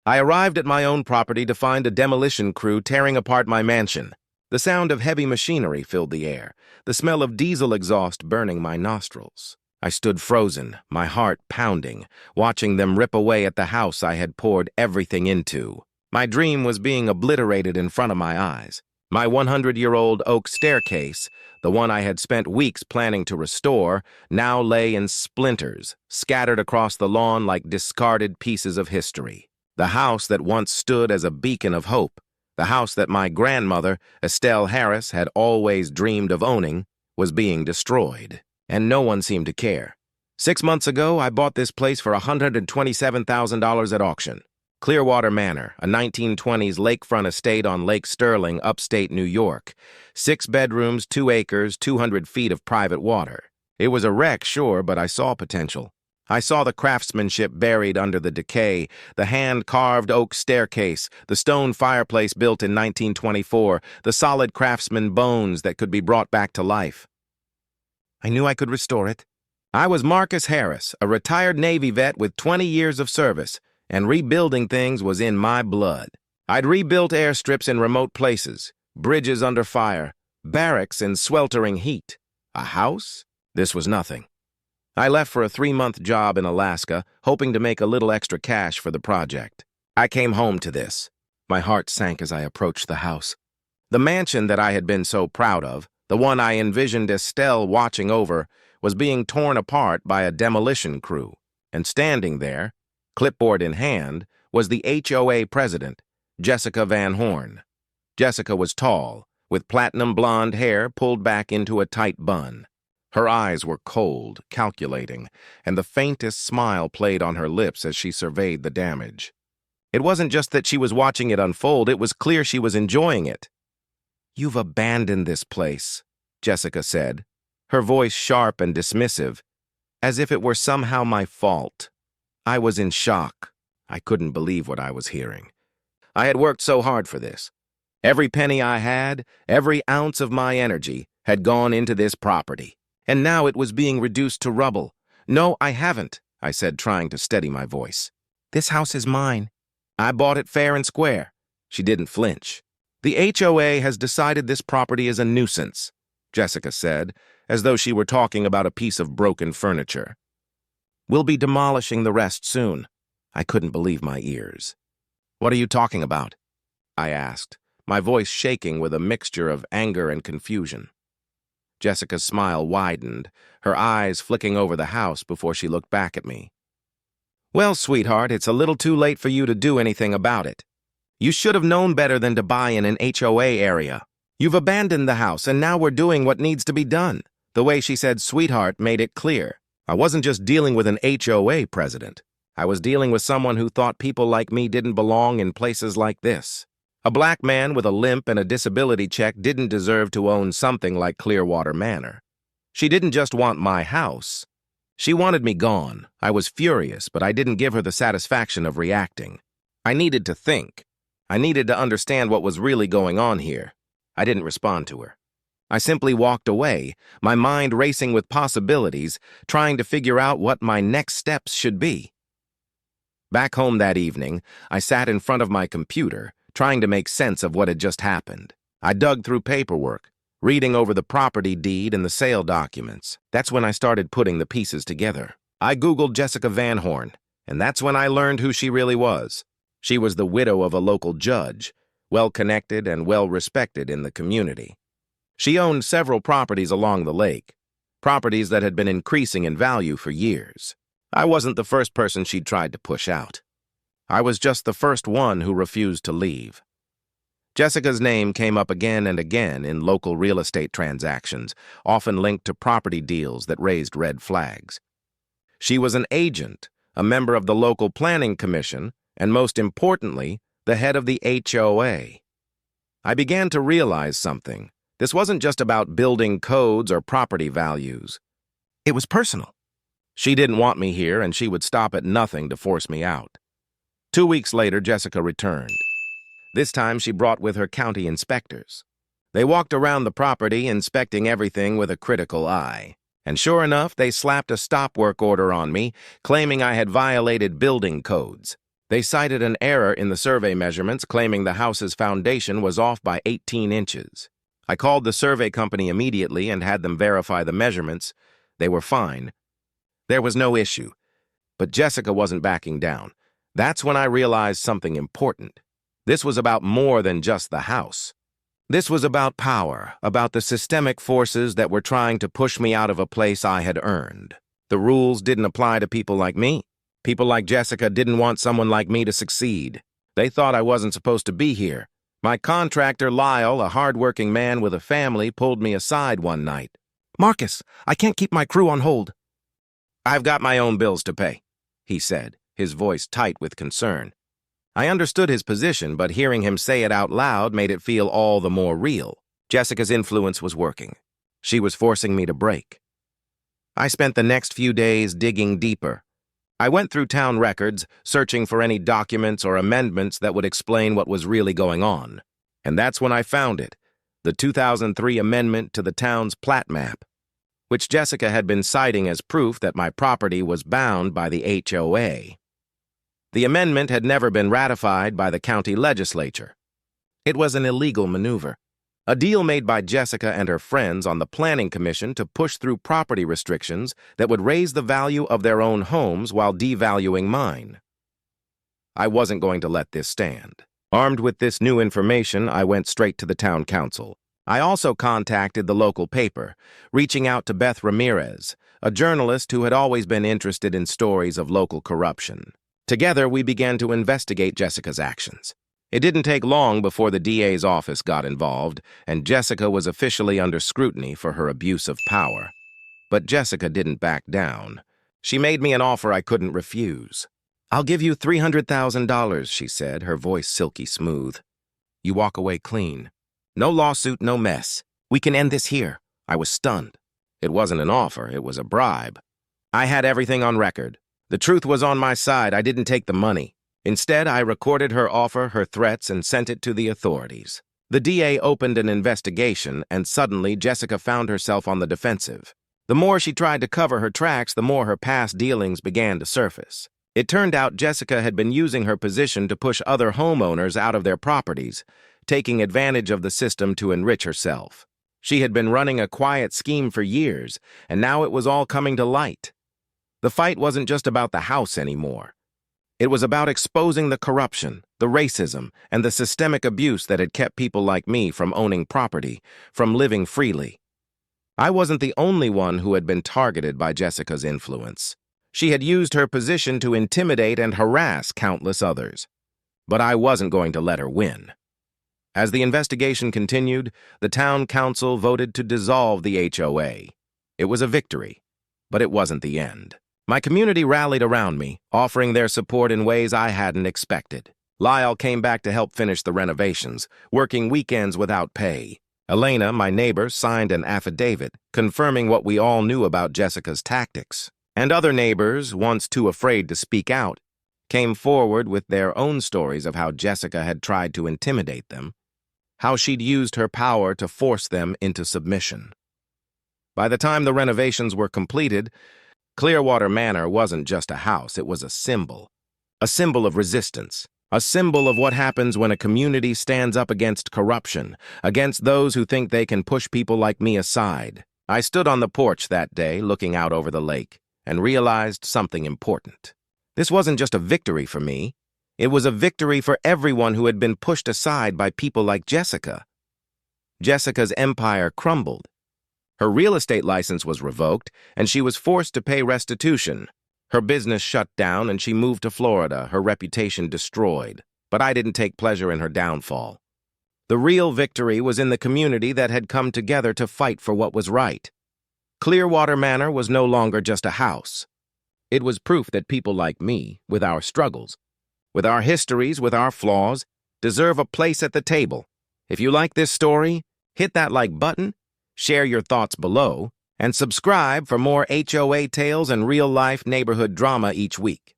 I arrived at my own property to find a demolition crew tearing apart my mansion. The sound of heavy machinery filled the air, the smell of diesel exhaust burning my nostrils. I stood frozen, my heart pounding, watching them rip away at the house I had poured everything into. My dream was being obliterated in front of my eyes. My 100-year-old oak staircase, the one I had spent weeks planning to restore, now lay in splinters, scattered across the lawn like discarded pieces of history. The house that once stood as a beacon of hope, the house that my grandmother, Estelle Harris, had always dreamed of owning, was being destroyed. And no one seemed to care. 6 months ago, I bought this place for $127,000 at auction. Clearwater Manor, a 1920s lakefront estate on Lake Sterling, upstate New York. 6 bedrooms, 2 acres, 200 feet of private water. It was a wreck, sure, but I saw potential. I saw the craftsmanship buried under the decay, the hand-carved oak staircase, the stone fireplace built in 1924, the solid craftsman bones that could be brought back to life. I knew I could restore it. I was Marcus Harris, a retired Navy vet with 20 years of service, and rebuilding things was in my blood. I'd rebuilt airstrips in remote places, bridges under fire, barracks in sweltering heat. A house? This was nothing. I left for a 3-month job in Alaska, hoping to make a little extra cash for the project. I came home to this. My heart sank as I approached the house. The mansion that I had been so proud of, the one I envisioned Estelle watching over, was being torn apart by a demolition crew, and standing there, clipboard in hand, was the HOA president, Jessica Van Horn. Jessica was tall, with platinum blonde hair pulled back into a tight bun. Her eyes were cold, calculating, and the faintest smile played on her lips as she surveyed the damage. It wasn't just that she was watching it unfold, it was clear she was enjoying it. "You've abandoned this place," Jessica said, her voice sharp and dismissive, as if it were somehow my fault. I was in shock. I couldn't believe what I was hearing. I had worked so hard for this. Every penny I had, every ounce of my energy, had gone into this property. And now it was being reduced to rubble. "No, I haven't," I said, trying to steady my voice. "This house is mine. I bought it fair and square." She didn't flinch. "The HOA has decided this property is a nuisance," Jessica said, as though she were talking about a piece of broken furniture. "We'll be demolishing the rest soon." I couldn't believe my ears. "What are you talking about?" I asked, my voice shaking with a mixture of anger and confusion. Jessica's smile widened, her eyes flicking over the house before she looked back at me. "Well, sweetheart, it's a little too late for you to do anything about it. You should have known better than to buy in an HOA area. You've abandoned the house, and now we're doing what needs to be done." The way she said sweetheart made it clear. I wasn't just dealing with an HOA president. I was dealing with someone who thought people like me didn't belong in places like this. A black man with a limp and a disability check didn't deserve to own something like Clearwater Manor. She didn't just want my house. She wanted me gone. I was furious, but I didn't give her the satisfaction of reacting. I needed to think. I needed to understand what was really going on here. I didn't respond to her. I simply walked away, my mind racing with possibilities, trying to figure out what my next steps should be. Back home that evening, I sat in front of my computer, trying to make sense of what had just happened. I dug through paperwork, reading over the property deed and the sale documents. That's when I started putting the pieces together. I Googled Jessica Van Horn, and that's when I learned who she really was. She was the widow of a local judge, well-connected and well-respected in the community. She owned several properties along the lake, properties that had been increasing in value for years. I wasn't the first person she'd tried to push out. I was just the first one who refused to leave. Jessica's name came up again and again in local real estate transactions, often linked to property deals that raised red flags. She was an agent, a member of the local planning commission, and most importantly, the head of the HOA. I began to realize something. This wasn't just about building codes or property values. It was personal. She didn't want me here, and she would stop at nothing to force me out. 2 weeks later, Jessica returned. This time, she brought with her county inspectors. They walked around the property, inspecting everything with a critical eye. And sure enough, they slapped a stop work order on me, claiming I had violated building codes. They cited an error in the survey measurements, claiming the house's foundation was off by 18 inches. I called the survey company immediately and had them verify the measurements. They were fine. There was no issue. But Jessica wasn't backing down. That's when I realized something important. This was about more than just the house. This was about power, about the systemic forces that were trying to push me out of a place I had earned. The rules didn't apply to people like me. People like Jessica didn't want someone like me to succeed. They thought I wasn't supposed to be here. My contractor, Lyle, a hard-working man with a family, pulled me aside one night. "Marcus, I can't keep my crew on hold." "I've got my own bills to pay," he said, his voice tight with concern. I understood his position, but hearing him say it out loud made it feel all the more real. Jessica's influence was working. She was forcing me to break. I spent the next few days digging deeper. I went through town records, searching for any documents or amendments that would explain what was really going on. And that's when I found it, the 2003 amendment to the town's plat map, which Jessica had been citing as proof that my property was bound by the HOA. The amendment had never been ratified by the county legislature. It was an illegal maneuver, a deal made by Jessica and her friends on the planning commission to push through property restrictions that would raise the value of their own homes while devaluing mine. I wasn't going to let this stand. Armed with this new information, I went straight to the town council. I also contacted the local paper, reaching out to Beth Ramirez, a journalist who had always been interested in stories of local corruption. Together, we began to investigate Jessica's actions. It didn't take long before the DA's office got involved, and Jessica was officially under scrutiny for her abuse of power. But Jessica didn't back down. She made me an offer I couldn't refuse. "I'll give you $300,000, she said, her voice silky smooth. "You walk away clean. No lawsuit, no mess. We can end this here." I was stunned. It wasn't an offer, it was a bribe. I had everything on record. The truth was on my side. I didn't take the money. Instead, I recorded her offer, her threats, and sent it to the authorities. The DA opened an investigation, and suddenly Jessica found herself on the defensive. The more she tried to cover her tracks, the more her past dealings began to surface. It turned out Jessica had been using her position to push other homeowners out of their properties, taking advantage of the system to enrich herself. She had been running a quiet scheme for years, and now it was all coming to light. The fight wasn't just about the house anymore. It was about exposing the corruption, the racism, and the systemic abuse that had kept people like me from owning property, from living freely. I wasn't the only one who had been targeted by Jessica's influence. She had used her position to intimidate and harass countless others. But I wasn't going to let her win. As the investigation continued, the town council voted to dissolve the HOA. It was a victory, but it wasn't the end. My community rallied around me, offering their support in ways I hadn't expected. Lyle came back to help finish the renovations, working weekends without pay. Elena, my neighbor, signed an affidavit, confirming what we all knew about Jessica's tactics. And other neighbors, once too afraid to speak out, came forward with their own stories of how Jessica had tried to intimidate them, how she'd used her power to force them into submission. By the time the renovations were completed, Clearwater Manor wasn't just a house, it was a symbol of resistance, a symbol of what happens when a community stands up against corruption, against those who think they can push people like me aside. I stood on the porch that day, looking out over the lake, and realized something important. This wasn't just a victory for me, it was a victory for everyone who had been pushed aside by people like Jessica. Jessica's empire crumbled. Her real estate license was revoked, and she was forced to pay restitution. Her business shut down, and she moved to Florida, her reputation destroyed. But I didn't take pleasure in her downfall. The real victory was in the community that had come together to fight for what was right. Clearwater Manor was no longer just a house. It was proof that people like me, with our struggles, with our histories, with our flaws, deserve a place at the table. If you like this story, hit that like button, share your thoughts below, and subscribe for more HOA tales and real-life neighborhood drama each week.